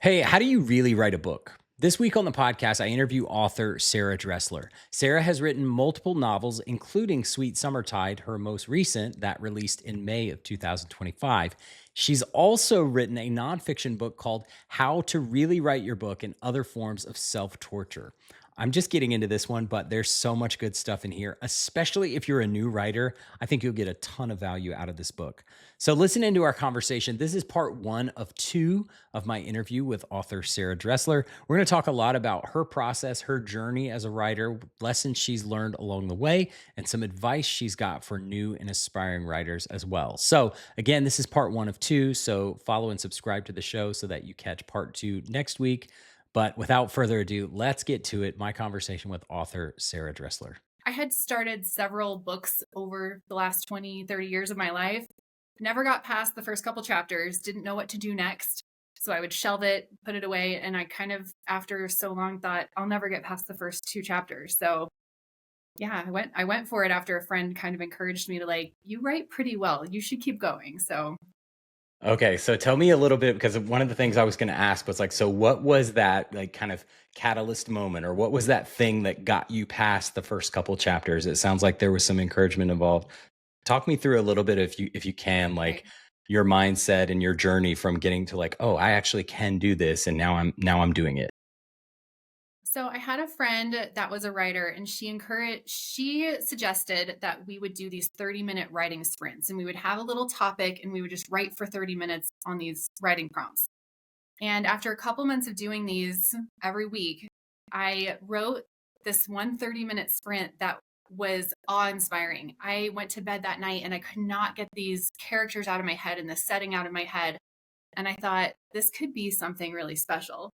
Hey, how do you really write a book? This week on the podcast, I interview author Sarah Dressler. Sarah has written multiple novels, including Sweet Summertide, her most recent, that released in May of 2025. She's also written a nonfiction book called How to Really Write Your Book and Other Forms of Self Torture. I'm just getting into this one, but there's so much good stuff in here, especially if you're a new writer. I think you'll get a ton of value out of this book. So, listen into our conversation. This is part one of two of my interview with author Sarah Dressler. We're going to talk a lot about her process, her journey as a writer, lessons she's learned along the way, and some advice she's got for new and aspiring writers as well. So, again, this is part one of two. So, follow and subscribe to the show so that you catch part two next week. But without further ado, let's get to it. My conversation with author Sarah Dressler. I had started several books over the last 20, 30 years of my life. Never got past the first couple chapters, didn't know what to do next. So I would shelve it, put it away, and I kind of, after so long, thought I'll never get past the first two chapters. So yeah, I went for it after a friend kind of encouraged me to you write pretty well. You should keep going. So Okay, so tell me a little bit because one of the things I was going to ask was like, so what was that like kind of catalyst moment, or what was that thing that got you past the first couple chapters? It sounds like there was some encouragement involved. Talk me through a little bit if you can, right. like your mindset and your journey from getting to like, oh, I actually can do this, and now I'm doing it. So I had a friend that was a writer, and she suggested that we would do these 30-minute writing sprints, and we would have a little topic and we would just write for 30 minutes on these writing prompts. And after a couple months of doing these every week, I wrote this one 30-minute sprint that was awe-inspiring. I went to bed that night and I could not get these characters out of my head and the setting out of my head. And I thought this could be something really special.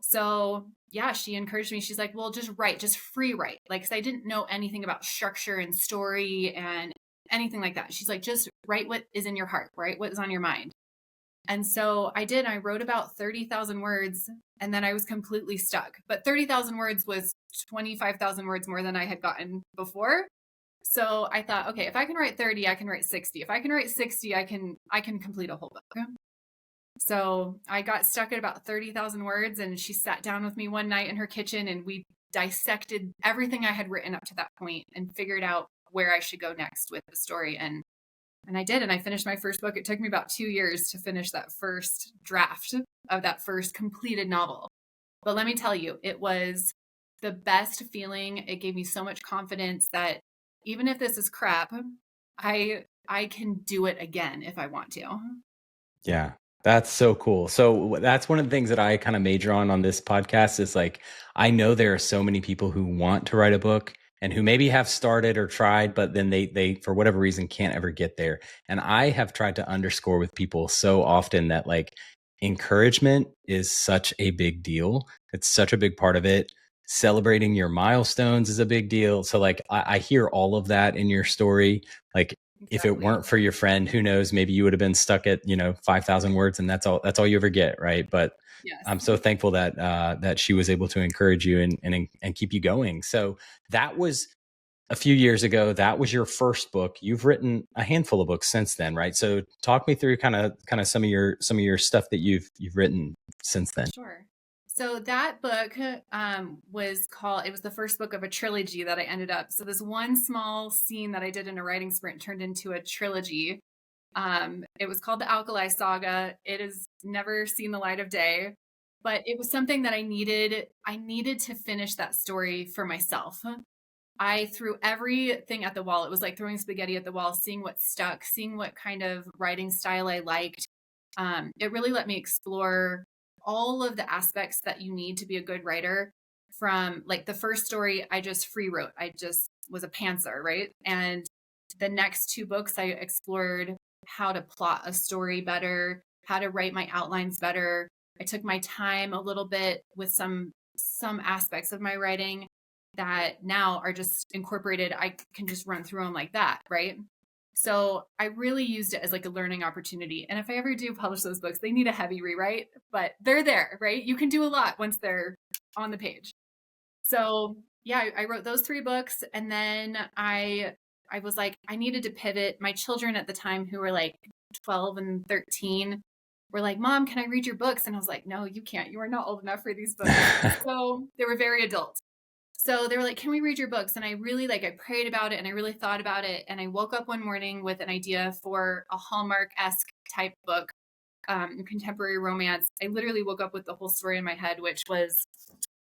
So yeah, she encouraged me. She's like, well, just write, just free write. Like, 'cause I didn't know anything about structure and story and anything like that. She's like, just write what is in your heart, write what is on your mind. And so I did. I wrote about 30,000 words and then I was completely stuck. But 30,000 words was 25,000 words more than I had gotten before. So I thought, okay, if I can write 30, I can write 60. If I can write 60, I can complete a whole book. So I got stuck at about 30,000 words, and she sat down with me one night in her kitchen and we dissected everything I had written up to that point and figured out where I should go next with the story. And I did, and I finished my first book. It took me about 2 years to finish that first draft of that first completed novel. But let me tell you, it was the best feeling. It gave me so much confidence that even if this is crap, I can do it again if I want to. Yeah. That's so cool. So that's one of the things that I kind of major on this podcast is like I know there are so many people who want to write a book and who maybe have started or tried, but then they for whatever reason can't ever get there. And I have tried to underscore with people so often that like encouragement is such a big deal. It's such a big part of it. Celebrating your milestones is a big deal. So like I hear all of that in your story. Like if it Exactly. weren't for your friend, who knows, maybe you would have been stuck at, 5,000 words and that's all you ever get. Right. But Yes. I'm so thankful that she was able to encourage you and keep you going. So that was a few years ago. That was your first book. You've written a handful of books since then. Right. So talk me through kind of some of your stuff that you've written since then. Sure. So that book it was the first book of a trilogy that I ended up. So this one small scene that I did in a writing sprint turned into a trilogy. It was called the Alkali Saga. It has never seen the light of day, but it was something that I needed. I needed to finish that story for myself. I threw everything at the wall. It was like throwing spaghetti at the wall, seeing what stuck, seeing what kind of writing style I liked. It really let me explore all of the aspects that you need to be a good writer. From like the first story, I just free wrote. I just was a pantser, right? And the next two books, I explored how to plot a story better, how to write my outlines better. I took my time a little bit with some aspects of my writing that now are just incorporated. I can just run through them like that, right? So I really used it as like a learning opportunity. And if I ever do publish those books, they need a heavy rewrite, but they're there, right? You can do a lot once they're on the page. So yeah, I wrote those three books, and then I was like, I needed to pivot. My children at the time, who were like 12 and 13, were like, Mom, can I read your books? And I was like, no, you can't. You are not old enough for these books. So they were very adult. So they were like, can we read your books? And I really I prayed about it and I really thought about it. And I woke up one morning with an idea for a Hallmark-esque type book, contemporary romance. I literally woke up with the whole story in my head, which was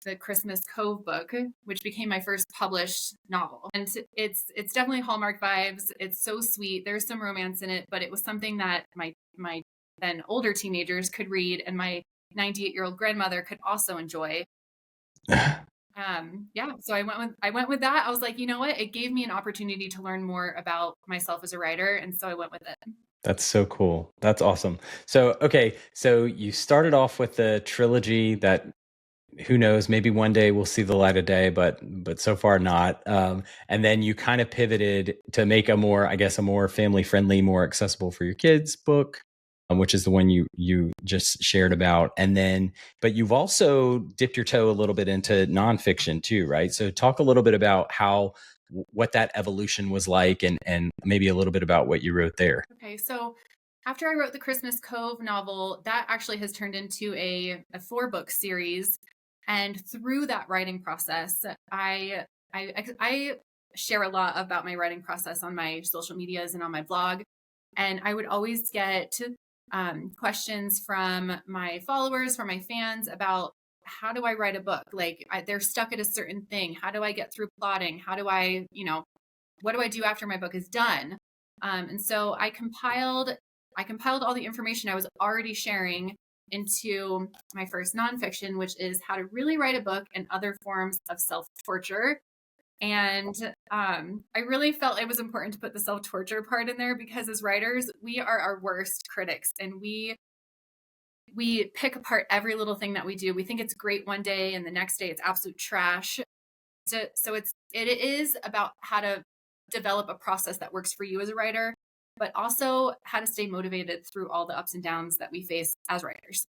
the Christmas Cove book, which became my first published novel. And it's definitely Hallmark vibes. It's so sweet. There's some romance in it, but it was something that my then older teenagers could read, and my 98-year-old grandmother could also enjoy. So I went with that. I was like, you know what? It gave me an opportunity to learn more about myself as a writer, and so I went with it. That's so cool. That's awesome. So, okay, so you started off with the trilogy that who knows, maybe one day we'll see the light of day, but so far not. And then you kind of pivoted to make a more, I guess, a more family friendly, more accessible for your kids book, which is the one you just shared about. And then, but you've also dipped your toe a little bit into nonfiction too, right? So talk a little bit about what that evolution was like, and maybe a little bit about what you wrote there. Okay, so after I wrote the Christmas Cove novel, that actually has turned into a 4-book series. And through that writing process, I share a lot about my writing process on my social medias and on my blog. And I would always get questions from my followers, from my fans about how do I write a book? They're stuck at a certain thing. How do I get through plotting? How do I, what do I do after my book is done? And so I compiled all the information I was already sharing into my first nonfiction, which is how to really write a book and other forms of self-torture. And I really felt it was important to put the self-torture part in there, because as writers, we are our worst critics, and we pick apart every little thing that we do. We think it's great one day, and the next day it's absolute trash. So it is about how to develop a process that works for you as a writer, but also how to stay motivated through all the ups and downs that we face as writers.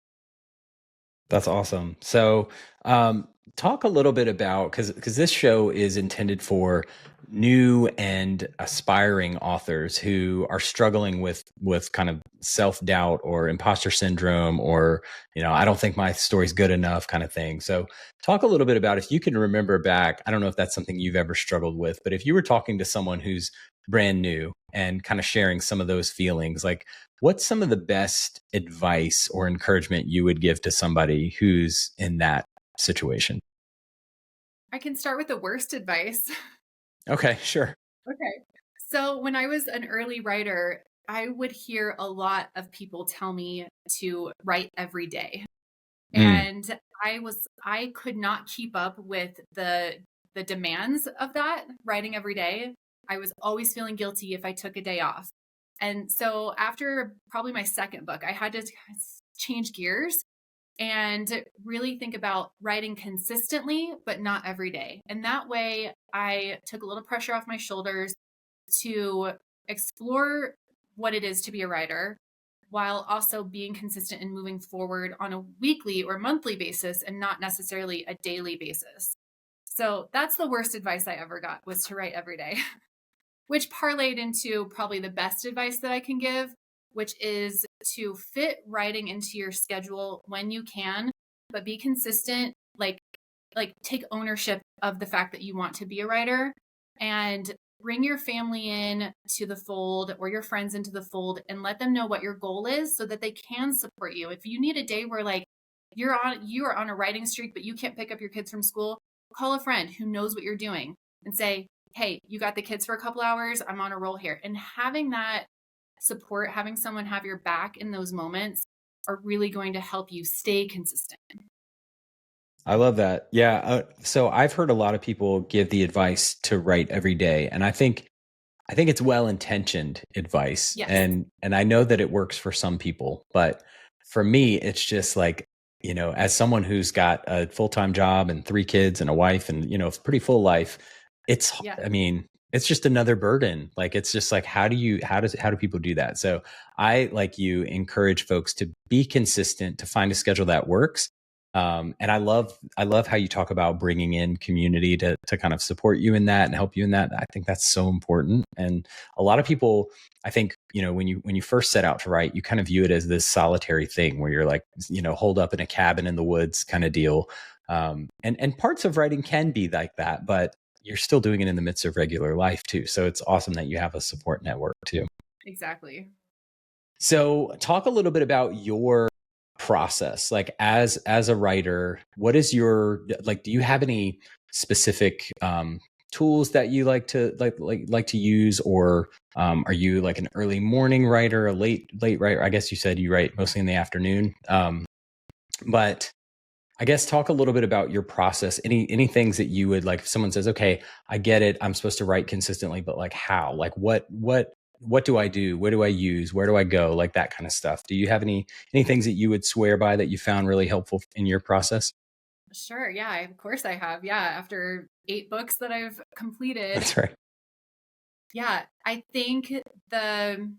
That's awesome. So, talk a little bit about, because this show is intended for new and aspiring authors who are struggling with kind of self-doubt or imposter syndrome, or I don't think my story's good enough kind of thing. So, talk a little bit about, if you can remember back. I don't know if that's something you've ever struggled with, but if you were talking to someone who's brand new and kind of sharing some of those feelings, like, what's some of the best advice or encouragement you would give to somebody who's in that situation? I can start with the worst advice. Okay, sure. Okay. So when I was an early writer, I would hear a lot of people tell me to write every day. Mm, And I could not keep up with the demands of that writing every day. I was always feeling guilty if I took a day off. And so after probably my second book, I had to change gears and really think about writing consistently, but not every day. And that way I took a little pressure off my shoulders to explore what it is to be a writer, while also being consistent and moving forward on a weekly or monthly basis and not necessarily a daily basis. So that's the worst advice I ever got, was to write every day, which parlayed into probably the best advice that I can give, which is to fit writing into your schedule when you can, but be consistent. Like take ownership of the fact that you want to be a writer, and bring your family in to the fold, or your friends into the fold, and let them know what your goal is so that they can support you. If you need a day where you are on a writing streak, but you can't pick up your kids from school, call a friend who knows what you're doing and say, hey, you got the kids for a couple hours, I'm on a roll here. And having that support, having someone have your back in those moments, are really going to help you stay consistent. I love that. Yeah. So I've heard a lot of people give the advice to write every day, and I think it's well-intentioned advice, Yes. and I know that it works for some people, but for me, it's just like, as someone who's got a full-time job and 3 kids and a wife and, a pretty full life, Yeah. I mean, it's just another burden. Like, it's just like, how do people do that? So I, like you, encourage folks to be consistent, to find a schedule that works, And I love how you talk about bringing in community to kind of support you in that and help you in that. I think that's so important. And a lot of people, I think, when you first set out to write, you kind of view it as this solitary thing where you're like, holed up in a cabin in the woods kind of deal. And parts of writing can be like that, but you're still doing it in the midst of regular life too. So it's awesome that you have a support network too. Exactly. So talk a little bit about your process, like as a writer. What is your, like, do you have any specific tools that you like to use, or are you like an early morning writer, a late writer? I guess you said you write mostly in the afternoon. But I guess talk a little bit about your process. Any things that you would like, if someone says, okay, I get it, I'm supposed to write consistently, but like how? Like what do I do? What do I use? Where do I go? Like that kind of stuff. Do you have any things that you would swear by that you found really helpful in your process? Sure. Yeah, of course I have. Yeah, after 8 books that I've completed. That's right. Yeah, I think the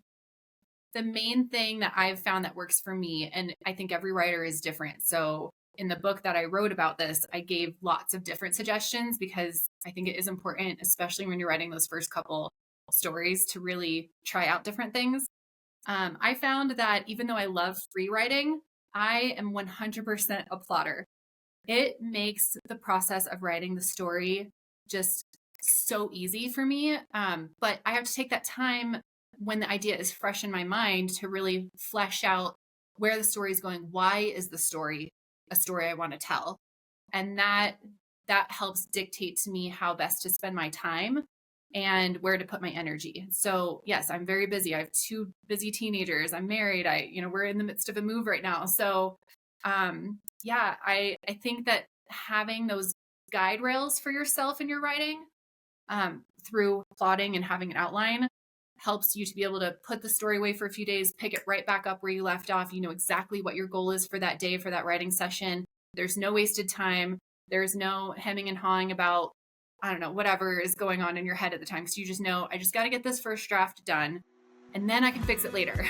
main thing that I've found that works for me, and I think every writer is different. So in the book that I wrote about this, I gave lots of different suggestions because I think it is important, especially when you're writing those first couple stories, to really try out different things. I found that even though I love free writing, I am 100% a plotter. It makes the process of writing the story just so easy for me. But I have to take that time when the idea is fresh in my mind to really flesh out where the story is going. Why is the story a story I want to tell? And that helps dictate to me how best to spend my time and where to put my energy. So yes, I'm very busy. I have 2 busy teenagers. I'm married. We're in the midst of a move right now. So yeah, I think that having those guide rails for yourself in your writing, through plotting and having an outline, helps you to be able to put the story away for a few days, pick it right back up where you left off. You know exactly what your goal is for that day, for that writing session. There's no wasted time. There's no hemming and hawing about, I don't know, whatever is going on in your head at the time. So you just know, I just got to get this first draft done and then I can fix it later.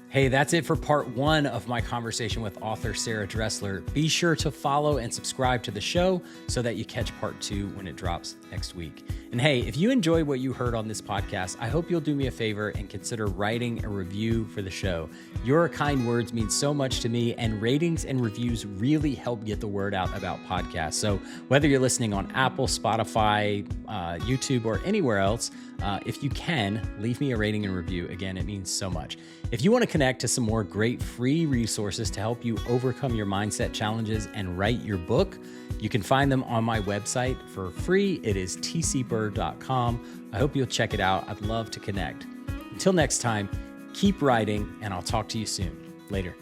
Hey, that's it for part 1 of my conversation with author Sarah Dressler. Be sure to follow and subscribe to the show so that you catch part 2 when it drops next week. And hey, if you enjoy what you heard on this podcast, I hope you'll do me a favor and consider writing a review for the show. Your kind words mean so much to me, and ratings and reviews really help get the word out about podcasts. So whether you're listening on Apple, Spotify, YouTube, or anywhere else, if you can, leave me a rating and review. Again, it means so much. If you want to connect to some more great free resources to help you overcome your mindset challenges and write your book, you can find them on my website for free. It is tcbird.com. I hope you'll check it out. I'd love to connect. Until next time, keep writing, and I'll talk to you soon. Later.